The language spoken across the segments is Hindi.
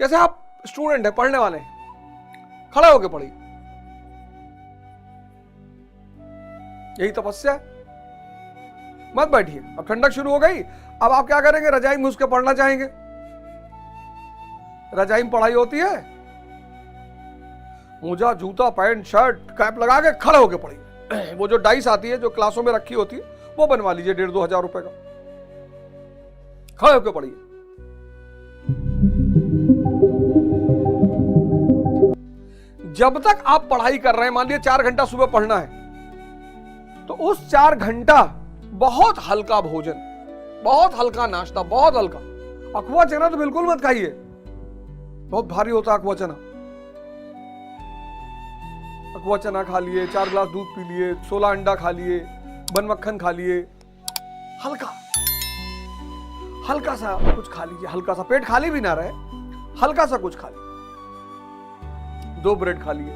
जैसे आप स्टूडेंट है, पढ़ने वाले हैं, खड़े होके पढ़िए, यही तपस्या है। मत बैठिए। अब ठंडक शुरू हो गई, अब आप क्या करेंगे? रजाई में उसके पढ़ना चाहेंगे। रजाई में पढ़ाई होती है, मोजा, जूता, पैंट, शर्ट, कैप लगा के खड़े होके पढ़िए। वो जो डाइस आती है जो क्लासों में रखी होती है वो बनवा लीजिए 1,500-2 हजार रुपए का, खड़े होके पढ़िए। जब तक आप पढ़ाई कर रहे हैं, मान लीजिए 4 घंटा सुबह पढ़ना है, तो उस 4 घंटा बहुत हल्का भोजन, बहुत हल्का नाश्ता, बहुत हल्का। अखवा चना तो बिल्कुल मत खाइए, बहुत भारी होता है अखवा चना। अखवा चना खा लिए, 4 गिलास दूध पी लिए, 16 अंडा खा लिए, बन मक्खन खा लिए, हल्का हल्का सा कुछ खा लीजिए, हल्का सा, पेट खाली भी ना रहे, हल्का सा कुछ खा लीजिए। 2 ब्रेड खा लिए,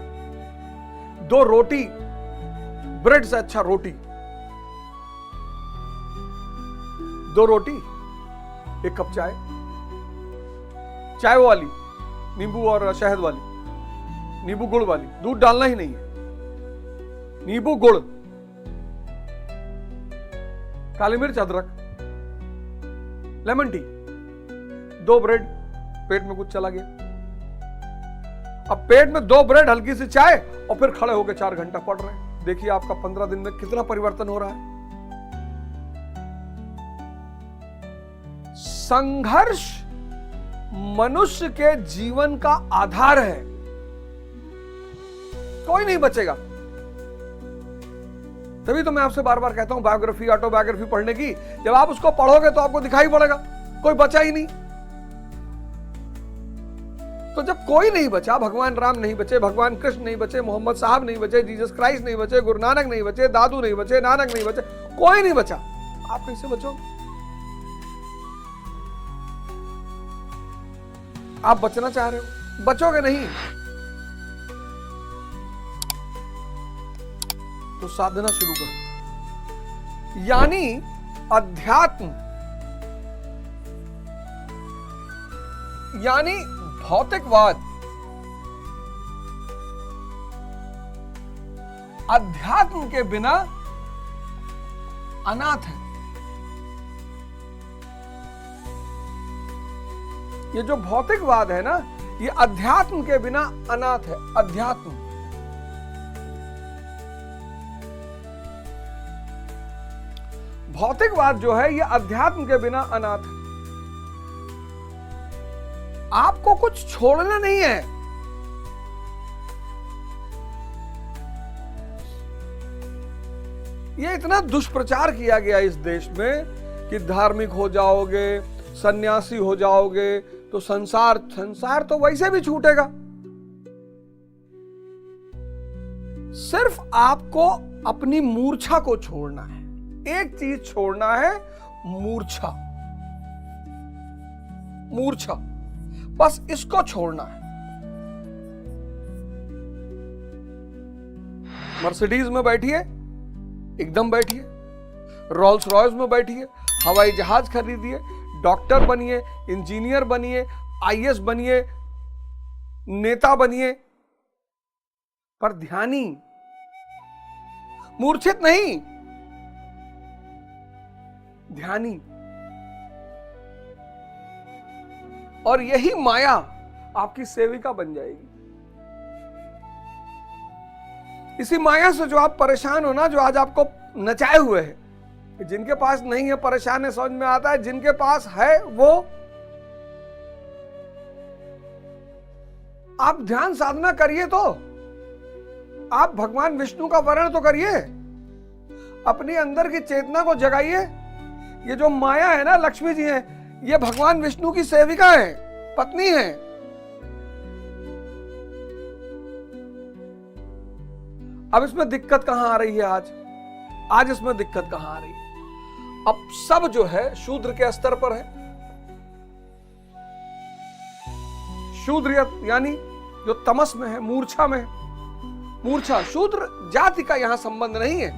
2 रोटी, ब्रेड से अच्छा रोटी, 2 रोटी, 1 कप चाय, चाय वाली, नींबू और शहद वाली, नींबू गुड़ वाली, दूध डालना ही नहीं है, नींबू गुड़, काली मिर्च, अदरक, लेमन टी, 2 ब्रेड, पेट में कुछ चला गया। अब पेट में 2 ब्रेड, हल्की सी चाय, और फिर खड़े होकर 4 घंटा पढ़ रहे हैं। देखिए आपका 15 दिन में कितना परिवर्तन हो रहा है। संघर्ष मनुष्य के जीवन का आधार है, कोई नहीं बचेगा। तभी तो मैं आपसे बार बार कहता हूं बायोग्राफी, ऑटोबायोग्राफी पढ़ने की। जब आप उसको पढ़ोगे तो आपको दिखाई पड़ेगा कोई बचा ही नहीं। तो जब कोई नहीं बचा, भगवान राम नहीं बचे, भगवान कृष्ण नहीं बचे, मोहम्मद साहब नहीं बचे, जीसस क्राइस्ट नहीं बचे, गुरु नानक नहीं बचे, दादू नहीं बचे, नानक नहीं बचे, कोई नहीं बचा, आप कैसे बचोगे? आप बचना चाह रहे हो, बचोगे नहीं। तो साधना शुरू करो, यानी अध्यात्म, यानी भौतिकवाद, अध्यात्म के बिना अनाथ है। ये जो भौतिकवाद है ना, ये अध्यात्म के बिना अनाथ है। अध्यात्म, भौतिकवाद जो है ये अध्यात्म के बिना अनाथ है। आपको कुछ छोड़ना नहीं है। ये इतना दुष्प्रचार किया गया इस देश में कि धार्मिक हो जाओगे, सन्यासी हो जाओगे तो संसार तो वैसे भी छूटेगा। सिर्फ आपको अपनी मूर्छा को छोड़ना है। एक चीज छोड़ना है, मूर्छा। मूर्छा, बस इसको छोड़ना है। मर्सिडीज में बैठिए, एकदम बैठिए, रोल्स रॉयस में बैठिए, हवाई जहाज खरीदिए, डॉक्टर बनिए, इंजीनियर बनिए, आईएएस बनिए, नेता बनिए, पर ध्यानी, मूर्छित नहीं, ध्यानी। और यही माया आपकी सेविका बन जाएगी। इसी माया से जो आप परेशान हो ना, जो आज आपको नचाए हुए है, कि जिनके पास नहीं है परेशान है, समझ में आता है, जिनके पास है वो आप ध्यान साधना करिए, तो आप भगवान विष्णु का वर्ण तो करिए, अपनी अंदर की चेतना को जगाइए। ये जो माया है ना, लक्ष्मी जी है, ये भगवान विष्णु की सेविका है, पत्नी है। अब इसमें दिक्कत कहां आ रही है? आज इसमें दिक्कत कहां आ रही है? अब सब जो है शूद्र के स्तर पर है। शूद्र यानी जो तमस में है, मूर्छा में है। मूर्छा, शूद्र जाति का यहां संबंध नहीं है।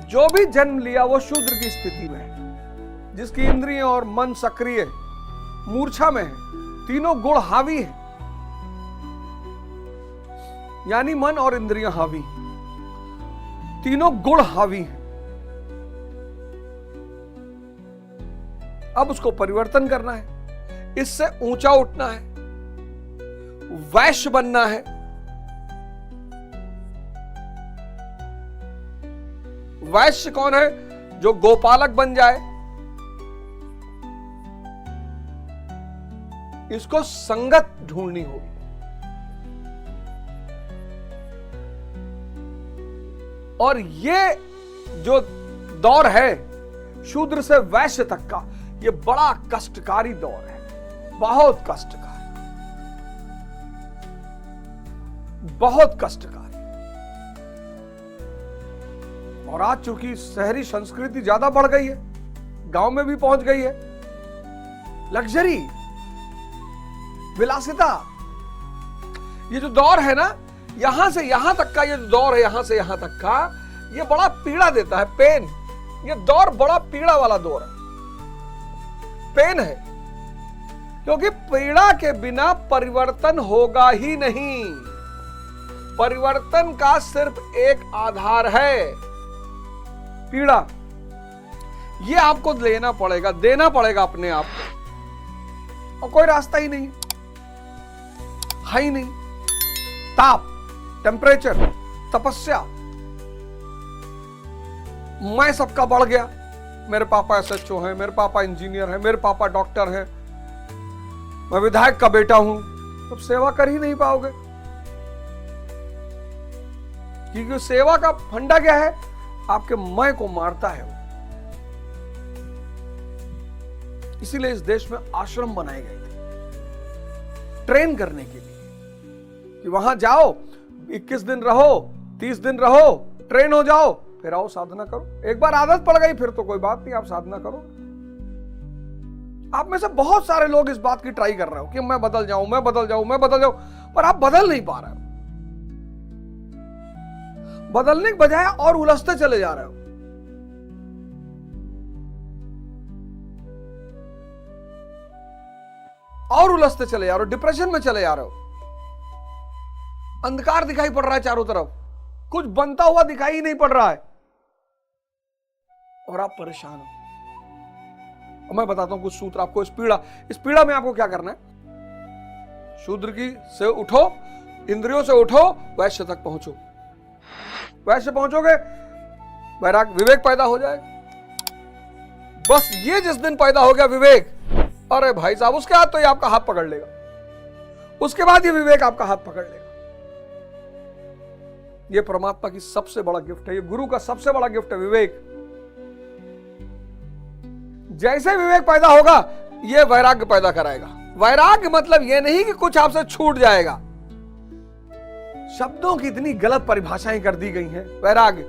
जो भी जन्म लिया वो शूद्र की स्थिति में है, जिसकी इंद्रियां और मन सक्रिय मूर्छा में है, तीनों गुण हावी हैं, यानी मन और इंद्रियां हावी, तीनों गुण हावी हैं। अब उसको परिवर्तन करना है, इससे ऊंचा उठना है, वैश्य बनना है। वैश्य कौन है? जो गोपालक बन जाए। इसको संगत ढूंढनी होगी। और ये जो दौर है शूद्र से वैश्य तक का, ये बड़ा कष्टकारी दौर है, बहुत कष्टकारी, बहुत कष्टकारी। और आज चूंकि शहरी संस्कृति ज्यादा बढ़ गई है, गांव में भी पहुंच गई है, लग्जरी, विलासिता, ये जो दौर है ना, यहां से यहां तक का ये जो दौर है, यहां से यहां तक का, ये बड़ा पीड़ा देता है, पेन। ये दौर बड़ा पीड़ा वाला दौर है, पेन है, क्योंकि पीड़ा के बिना परिवर्तन होगा ही नहीं। परिवर्तन का सिर्फ एक आधार है, पीड़ा। ये आपको लेना पड़ेगा, देना पड़ेगा अपने आप को, और कोई रास्ता ही नहीं है ही नहीं। ताप, टेम्परेचर, तपस्या, मैं सबका बढ़ गया, मेरे पापा एसएचओ हैं, मेरे पापा इंजीनियर हैं, मेरे पापा डॉक्टर हैं, मैं विधायक का बेटा हूं, तो सेवा कर ही नहीं पाओगे। क्योंकि सेवा का फंडा क्या है? आपके मैं को मारता है वो। इसीलिए इस देश में आश्रम बनाए गए थे, ट्रेन करने के लिए, कि वहां जाओ, 21 दिन रहो, 30 दिन रहो, ट्रेन हो जाओ, फिर आओ साधना करो। एक बार आदत पड़ गई फिर तो कोई बात नहीं, आप साधना करो। आप में से बहुत सारे लोग इस बात की ट्राई कर रहे हो कि मैं बदल जाऊं, मैं बदल जाऊं, मैं बदल जाऊं, पर आप बदल नहीं पा रहे हो। बदलने के बजाय और उलझते चले जा रहे हो। और उलझते चले जा रहे हो, डिप्रेशन में चले जा रहे हो। अंधकार दिखाई पड़ रहा है चारों तरफ, कुछ बनता हुआ दिखाई ही नहीं पड़ रहा है, और आप परेशान हो। और मैं बताता हूं कुछ सूत्र आपको। इस पीड़ा में आपको क्या करना है? शूद्र की से उठो, इंद्रियों से उठो, वैश्य तक पहुंचो। वैश्य पहुंचोगे, वैराग, विवेक पैदा हो जाएगा। बस ये जिस दिन पैदा हो गया विवेक, अरे भाई साहब, उसके बाद तो ये आपका हाथ पकड़ लेगा। उसके बाद ये विवेक आपका हाथ पकड़ लेगा। ये परमात्मा की सबसे बड़ा गिफ्ट है, ये गुरु का सबसे बड़ा गिफ्ट है, विवेक। जैसे विवेक पैदा होगा, ये वैराग्य पैदा कराएगा। वैराग्य मतलब ये नहीं कि कुछ आपसे छूट जाएगा। शब्दों की इतनी गलत परिभाषाएं कर दी गई हैं। वैराग्य,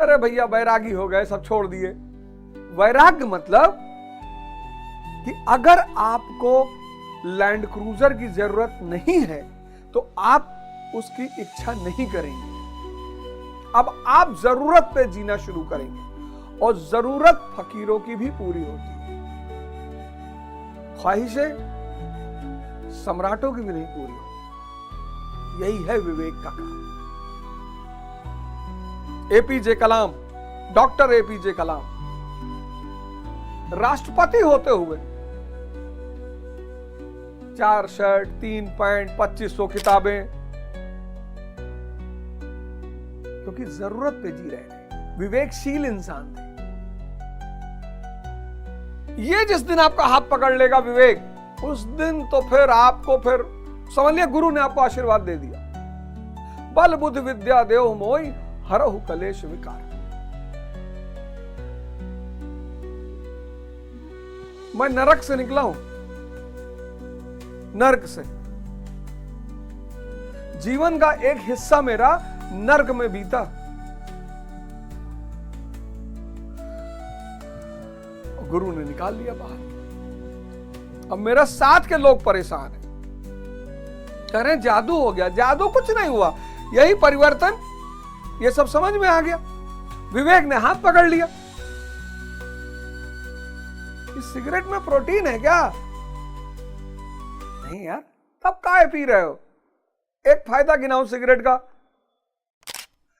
अरे भैया वैरागी हो गए, सब छोड़ दिए। वैराग्य मतलब कि अगर आपको लैंड क्रूजर की जरूरत नहीं है तो आप उसकी इच्छा नहीं करेंगे। अब आप जरूरत पे जीना शुरू करेंगे, और जरूरत फकीरों की भी पूरी होती है, ख्वाहिशें सम्राटों की भी नहीं पूरी होती। यही है विवेक का काम। एपीजे कलाम, डॉक्टर एपीजे कलाम, राष्ट्रपति होते हुए 4 शर्ट, 3 पैंट, 2500 किताबें, क्योंकि जरूरत पे जी रहे थे, विवेकशील इंसान थे। ये जिस दिन आपका हाथ पकड़ लेगा विवेक, उस दिन तो फिर आपको, फिर समझ लिया गुरु ने आपको आशीर्वाद दे दिया। बल बुद्धि विद्या देव मोई, हरहु कलेश विकार। मैं नरक से निकला हूं, नर्क से। जीवन का एक हिस्सा मेरा नर्क में बीता। गुरु ने निकाल लिया बाहर। अब मेरा साथ के लोग परेशान हैं, कह रहे हैं जादू हो गया। जादू कुछ नहीं हुआ, यही परिवर्तन, ये सब समझ में आ गया। विवेक ने हाथ पकड़ लिया। इस सिगरेट में प्रोटीन है क्या? नहीं यार, तब काहे पी रहे हो? एक फायदा गिनाओ सिगरेट का।